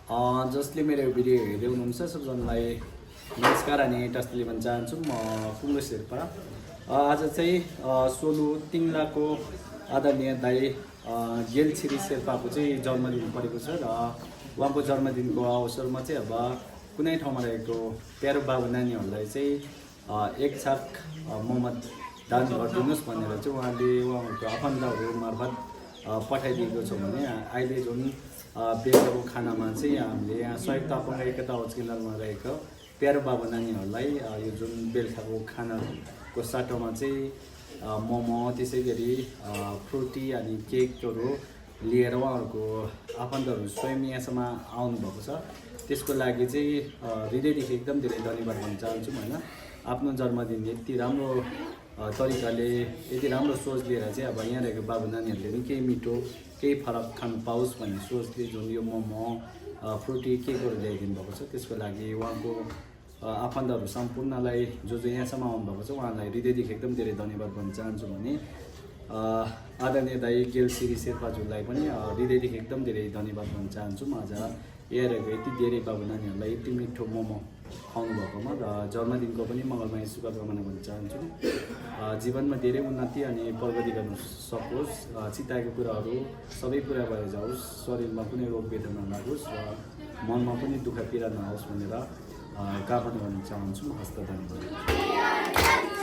जसले मेरो भिडियो हेर्दै हुनुहुन्छ सबजनालाई नमस्कार अनि टस्टले भन्न चाहन्छु। म पुङ्गो शेर्पा। आज चाहिँ सोलु तिङ्लाको आदरणीय दाई गेल छिरी शेर्पाको चाहिँ जन्मदिन परेको छ र उहाँको जन्मदिनको अवसरमा चाहिँ अब कुनै ठाउँमा रहेको प्यारो बाबु नानीहरूलाई चाहिँ एक छाक मोहम्मद दान गरिदिनुहोस् भनेर चाहिँ उहाँले उहाँहरूको आफन्तहरू मार्फत पठाइदिएको छ भने अहिले जुन बेलुकाको खानामा चाहिँ हामीले यहाँ संयुक्त अपङ्ग एकता हज केन्द्रमा रहेको प्यारो बाबु नानीहरूलाई यो जुन बेलुकाको खानाको साटोमा चाहिँ मोमो त्यसै गरी फ्रुटी अनि केकहरू लिएर उहाँहरूको आफन्तहरू स्वयं यहाँसम्म आउनुभएको छ। त्यसको लागि चाहिँ हृदयदेखि एकदम धेरै धन्यवाद भन्न चाहन्छु। होइन, आफ्नो जन्मदिन यति राम्रो तरिकाले यति राम्रो सोच लिएर चाहिँ अब यहाँ रहेको बाबु नानीहरूले पनि केही मिठो केही फरक खानु पाओस् भन्ने सोचले जुन यो मोमो फ्रुटी केकहरू ल्याइदिनु भएको छ, त्यसको लागि उहाँको आफन्तहरू सम्पूर्णलाई जो यहाँसम्म आउनुभएको छ उहाँलाई हृदयदेखि एकदम धेरै धन्यवाद भन्न चाहन्छु। भने आदरणीय दाई गेल छिरी शेर्पाज्यूलाई पनि हृदयदेखि एकदम धेरै धन्यवाद भन्न चाहन्छु। म आज यहाँ रहेको यति धेरै बाबु नानीहरूलाई यति मिठो मोमो खुवाउनु भएकोमा र जन्मदिनको पनि मङ्गलमय शुभकामना भन्न चाहन्छु। जीवनमा धेरै उन्नति अनि प्रगति गर्न सकोस्, चिताएको कुराहरू सबै पुरा भएर जाओस्, शरीरमा कुनै रोग वेदना नलागोस् र मनमा पनि दुःख पीडा नहोस् भनेर कामना गर्न चाहन्छु। हस्त धन्यवाद।